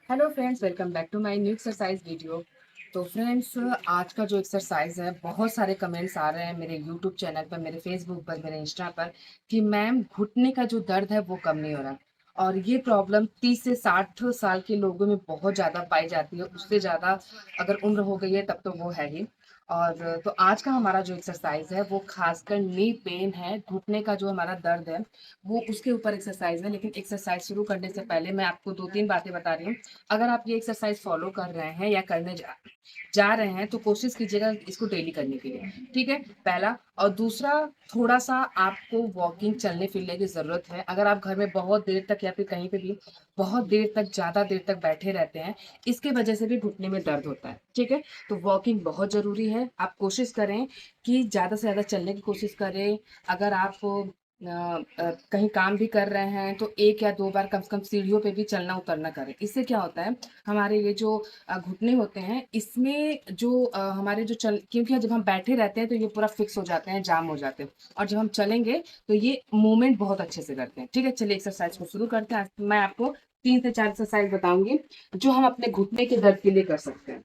Hello friends, welcome back to my new exercise video. तो friends, आज का जो एक्सरसाइज है, बहुत सारे कमेंट्स आ रहे हैं मेरे यूट्यूब चैनल पर, मेरे फेसबुक पर, मेरे इंस्टा पर कि मैम घुटने का जो दर्द है वो कम नहीं हो रहा। और ये प्रॉब्लम 30 से 60 साल के लोगों में बहुत ज़्यादा पाई जाती है। उससे ज़्यादा अगर उम्र हो गई है तब तो वो है ही। और तो आज का हमारा जो एक्सरसाइज है वो खासकर नी पेन है, घुटने का जो हमारा दर्द है वो उसके ऊपर एक्सरसाइज है। लेकिन एक्सरसाइज शुरू करने से पहले मैं आपको 2-3 बातें बता रही हूँ। अगर आप ये एक्सरसाइज फॉलो कर रहे हैं या करने जा रहे हैं तो कोशिश कीजिएगा इसको डेली करने के लिए। ठीक है, पहला। और दूसरा, थोड़ा सा आपको वॉकिंग, चलने फिरने की ज़रूरत है। अगर आप घर में बहुत देर तक या फिर कहीं पे भी बहुत देर तक, ज़्यादा देर तक बैठे रहते हैं, इसके वजह से भी घुटने में दर्द होता है। ठीक है, तो वॉकिंग बहुत ज़रूरी है। आप कोशिश करें कि ज़्यादा से ज़्यादा चलने की कोशिश करें। अगर आप कहीं काम भी कर रहे हैं तो 1 या 2 बार कम से कम सीढ़ियों पे भी चलना उतरना करें। इससे क्या होता है, हमारे ये जो घुटने होते हैं इसमें जो हमारे जो चल क्योंकि जब हम बैठे रहते हैं तो ये पूरा फिक्स हो जाते हैं, जाम हो जाते हैं। और जब हम चलेंगे तो ये मूवमेंट बहुत अच्छे से करते हैं। ठीक है, चलिए एक्सरसाइज को शुरू करते हैं। आज मैं आपको 3 से 4 एक्सरसाइज बताऊंगी जो हम अपने घुटने के दर्द के लिए कर सकते हैं।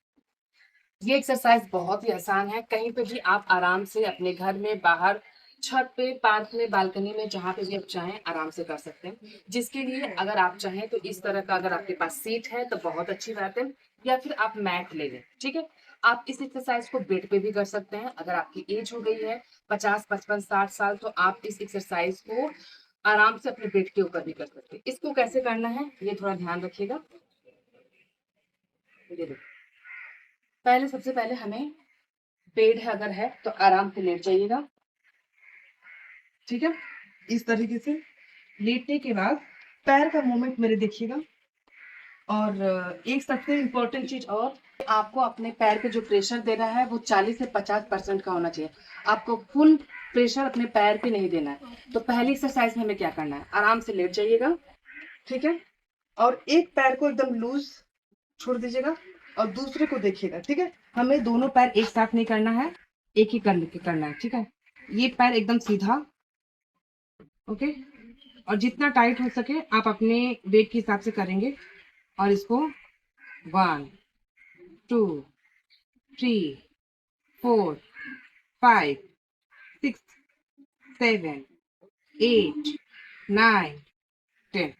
ये एक्सरसाइज बहुत ही आसान है। कहीं पे भी आप आराम से अपने घर में, बाहर, छत पे, पार्क में, बालकनी में, जहाँ पे भी आप चाहें आराम से कर सकते हैं। जिसके लिए अगर आप चाहें तो इस तरह का, अगर आपके पास सीट है तो बहुत अच्छी बात है, या फिर आप मैट ले लें। ठीक है, आप इस एक्सरसाइज को बेड पे भी कर सकते हैं। अगर आपकी एज हो गई है 50, 55, 60 साल, तो आप इस एक्सरसाइज को आराम से अपने बेड के ऊपर भी कर सकते हैं। इसको कैसे करना है ये थोड़ा ध्यान रखिएगा। ये देखो, पहले सबसे पहले हमें, बेड है अगर है तो आराम से लेट जाइएगा। ठीक है, इस तरीके से लेटने के बाद पैर का मूवमेंट मेरे देखिएगा। और एक सबसे इम्पोर्टेंट चीज और, आपको अपने पैर पे जो प्रेशर देना है वो 40 से 50% का होना चाहिए। आपको फुल प्रेशर अपने पैर पे नहीं देना है। तो पहली एक्सरसाइज में हमें क्या करना है, आराम से लेट जाइएगा। ठीक है, और एक पैर को एकदम लूज छोड़ दीजिएगा और दूसरे को देखिएगा। ठीक है, हमें दोनों पैर एक साथ नहीं करना है, एक ही करना है। ठीक है, ये पैर एकदम सीधा। ओके, और जितना टाइट हो सके आप अपने वेट के हिसाब से करेंगे। और इसको 1, 2, 3, 4, 5, 6, 7, 8, 9, 10।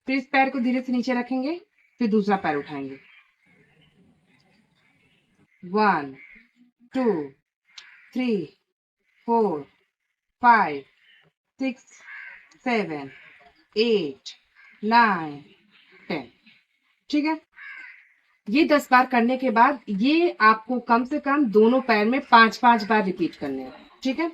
फिर इस पैर को धीरे से नीचे रखेंगे, फिर दूसरा पैर उठाएंगे। 1, 2, 3, 4, 5, 6, 7, 8, 9, 10। ठीक है, ये 10 बार करने के बाद ये आपको कम से कम दोनों पैर में 5-5 बार रिपीट करने हैं। ठीक है,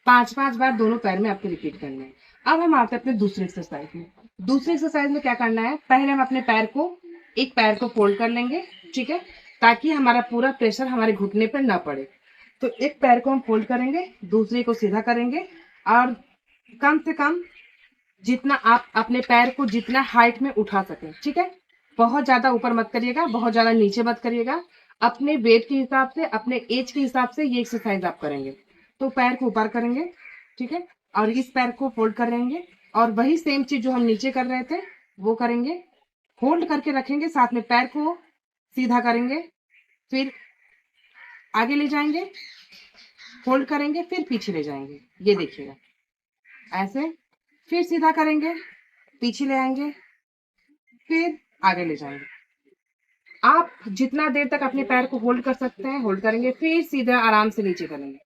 5-5 बार दोनों पैर में आपको रिपीट करने हैं। अब हम आते हैं अपने दूसरे एक्सरसाइज में। दूसरे एक्सरसाइज में क्या करना है, पहले हम अपने पैर को, एक पैर को फोल्ड कर लेंगे। ठीक है, ताकि हमारा पूरा प्रेशर हमारे घुटने पर ना पड़े। तो एक पैर को हम फोल्ड करेंगे, दूसरे को सीधा करेंगे। और कम से कम जितना आप अपने पैर को जितना हाइट में उठा सकें। ठीक है, बहुत ज्यादा ऊपर मत करिएगा, बहुत ज्यादा नीचे मत करिएगा। अपने वेट के हिसाब से, अपने एज के हिसाब से ये एक्सरसाइज आप करेंगे। तो पैर को ऊपर करेंगे। ठीक है, और इस पैर को फोल्ड करेंगे। और वही सेम चीज जो हम नीचे कर रहे थे वो करेंगे। होल्ड करके रखेंगे, साथ में पैर को सीधा करेंगे, फिर आगे ले जाएंगे, होल्ड करेंगे, फिर पीछे ले जाएंगे। ये देखिएगा, ऐसे। फिर सीधा करेंगे, पीछे ले आएंगे, फिर आगे ले जाएंगे। आप जितना देर तक अपने पैर को होल्ड कर सकते हैं होल्ड करेंगे, फिर सीधा आराम से नीचे करेंगे।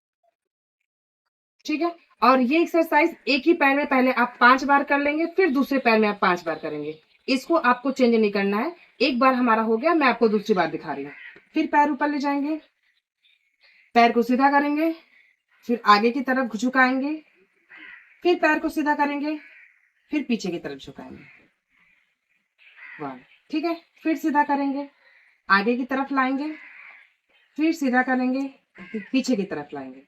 ठीक है, और ये एक्सरसाइज एक ही पैर में पहले आप 5 बार कर लेंगे, फिर दूसरे पैर में आप 5 बार करेंगे। इसको आपको चेंज नहीं करना है। एक बार हमारा हो गया, मैं आपको दूसरी बार दिखा रही हूँ। फिर पैर ऊपर ले जाएंगे, पैर को सीधा करेंगे, फिर आगे की तरफ झुकाएंगे, फिर पैर को सीधा करेंगे, फिर पीछे की तरफ झुकाएंगे। वन। ठीक है, फिर सीधा करेंगे, आगे की तरफ लाएंगे, फिर सीधा करेंगे, फिर पीछे की तरफ लाएंगे।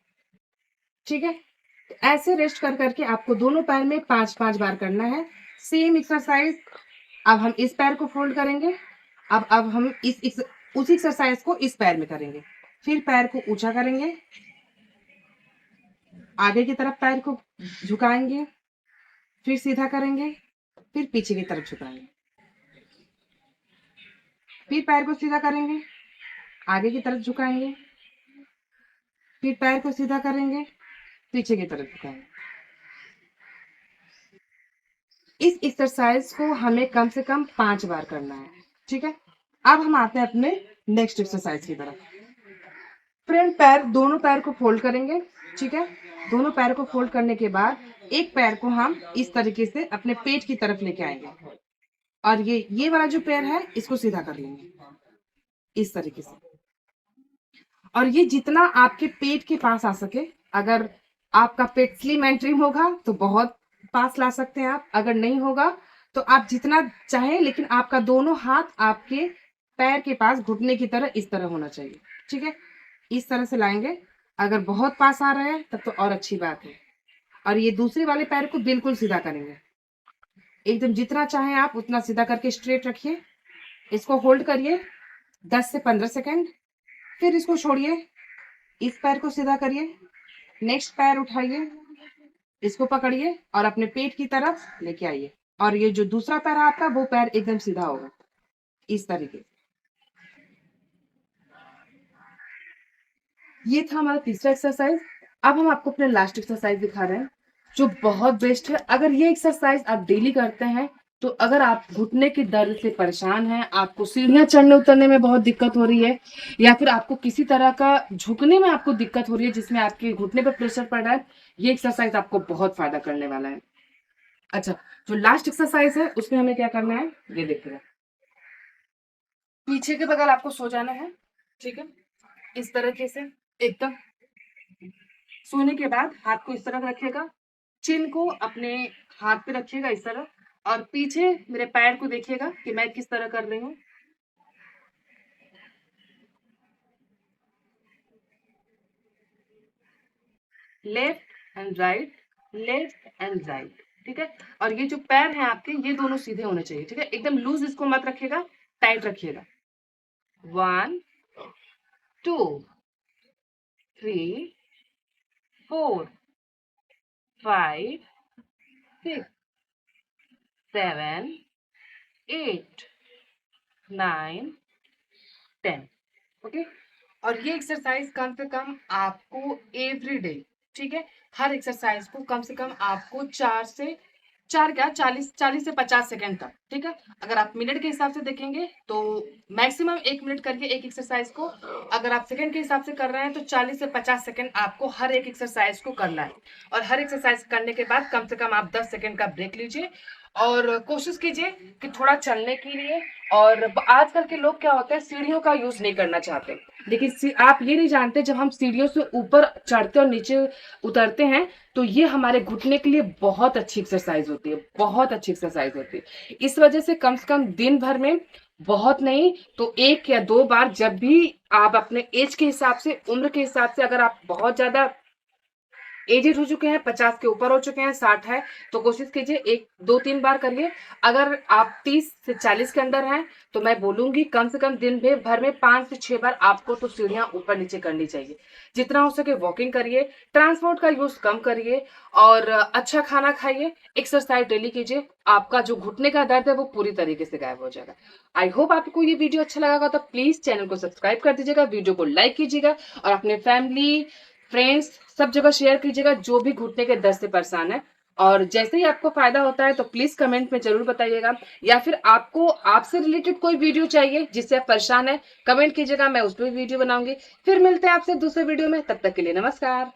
ठीक है, तो ऐसे रेस्ट कर करके आपको दोनों पैर में 5-5 बार करना है। Same exercise. अब हम इस पैर को फोल्ड करेंगे। अब हम उसी एक्सरसाइज को इस पैर में करेंगे। फिर पैर को ऊंचा करेंगे, आगे की तरफ पैर को झुकाएंगे, फिर सीधा करेंगे, फिर पीछे की तरफ झुकाएंगे। फिर पैर को सीधा करेंगे, आगे की तरफ झुकाएंगे, फिर पैर को सीधा करेंगे, पीछे की तरफ झुकाएंगे। इस एक्सरसाइज को हमें कम से कम 5 बार करना है। ठीक है, अब हम आते हैं अपने नेक्स्ट एक्सरसाइज की तरफ। फ्रंट पैर, दोनों पैर को फोल्ड करेंगे। ठीक है, दोनों पैर को फोल्ड करने के बाद एक पैर को हम इस तरीके से अपने पेट की तरफ लेके आएंगे और ये वाला जो पैर है इसको सीधा कर लेंगे इस तरीके से। और ये जितना आपके पेट के पास आ सके, अगर आपका पेट स्लिम एंड ट्रिम होगा तो बहुत पास ला सकते हैं आप, अगर नहीं होगा तो आप जितना चाहें, लेकिन आपका दोनों हाथ आपके पैर के पास घुटने की तरह इस तरह होना चाहिए। ठीक है, इस तरह से लाएंगे। अगर बहुत पास आ रहे हैं तब तो और अच्छी बात है। और ये दूसरे वाले पैर को बिल्कुल सीधा करेंगे, एकदम जितना चाहें आप उतना सीधा करके स्ट्रेट रखिए। इसको होल्ड करिए 10 से 15 सेकेंड, फिर इसको छोड़िए, इस पैर को सीधा करिए, नेक्स्ट पैर उठाइए, इसको पकड़िए और अपने पेट की तरफ लेके आइए। और ये जो दूसरा पैर है आपका, वो पैर एकदम सीधा होगा इस तरीके से। ये था हमारा तीसरा एक्सरसाइज। अब हम आपको अपने लास्ट एक्सरसाइज दिखा रहे हैं जो बहुत बेस्ट है। अगर ये एक्सरसाइज आप डेली करते हैं तो अगर आप घुटने के दर्द से परेशान हैं, आपको सीढ़ियां चढ़ने उतरने में बहुत दिक्कत हो रही है, या फिर आपको किसी तरह का झुकने में आपको दिक्कत हो रही है जिसमें आपके घुटने पर प्रेशर पड़ रहा है, ये एक्सरसाइज आपको बहुत फायदा करने वाला है। अच्छा, जो लास्ट एक्सरसाइज है उसमें हमें क्या करना है ये देखिएगा। पीछे के बगल आपको सो जाना है। ठीक है, इस तरीके से एकदम। सोने के बाद हाथ को इस तरफ रखिएगा, चिन को अपने हाथ पे रखिएगा इस तरह, और पीछे मेरे पैर को देखिएगा कि मैं किस तरह कर रही हूँ। Left and right, left and right. ठीक है, और ये जो पैर हैं आपके, ये दोनों सीधे होने चाहिए। ठीक है, एकदम लूज इसको मत रखिएगा, टाइट रखिएगा। 1 2 3 4 5 6 7 8 9 10। ओके, और ये एक्सरसाइज कम से कम आपको एवरी डे, ठीक है, हर एक्सरसाइज को कम से कम आपको 40 से 50 सेकंड तक। ठीक है, अगर आप मिनट के हिसाब से देखेंगे तो मैक्सिमम 1 मिनट करके एक एक्सरसाइज को, अगर आप सेकंड के हिसाब से कर रहे हैं तो 40 से 50 सेकंड आपको हर एक एक्सरसाइज को करना है। और हर एक्सरसाइज करने के बाद कम से कम आप 10 सेकंड का ब्रेक लीजिए और कोशिश कीजिए कि थोड़ा चलने के लिए। और आजकल के लोग क्या होता है, सीढ़ियों का यूज नहीं करना चाहते, लेकिन आप ये नहीं जानते जब हम सीढ़ियों से ऊपर चढ़ते और नीचे उतरते हैं तो ये हमारे घुटने के लिए बहुत अच्छी एक्सरसाइज होती है, बहुत अच्छी एक्सरसाइज होती है। इस वजह से कम दिन भर में, बहुत नहीं तो 1 या 2 बार, जब भी आप अपने एज के हिसाब से, उम्र के हिसाब से, अगर आप बहुत ज्यादा एजेड हो चुके हैं, 50 के ऊपर हो चुके हैं, 60 है, तो कोशिश कीजिए 1 2 3 बार करिए। अगर आप 30 से 40 के अंदर हैं तो मैं बोलूंगी कम से कम दिन भर में 5 से 6 बार आपको तो सीढ़ियां ऊपर नीचे करनी चाहिए। जितना हो सके वॉकिंग करिए, ट्रांसपोर्ट का यूज कम करिए और अच्छा खाना खाइए, एक्सरसाइज डेली कीजिए। आपका जो घुटने का दर्द है वो पूरी तरीके से गायब हो जाएगा। आई होप आपको ये वीडियो अच्छा लगा तो प्लीज चैनल को सब्सक्राइब कर दीजिएगा, वीडियो को लाइक कीजिएगा और अपने फैमिली, फ्रेंड्स, सब जगह शेयर कीजिएगा जो भी घुटने के दर्द से परेशान है। और जैसे ही आपको फायदा होता है तो प्लीज कमेंट में जरूर बताइएगा, या फिर आपको आपसे रिलेटेड कोई वीडियो चाहिए जिससे आप परेशान है, कमेंट कीजिएगा, मैं उस पर वीडियो बनाऊंगी। फिर मिलते हैं आपसे दूसरे वीडियो में, तब तक के लिए नमस्कार।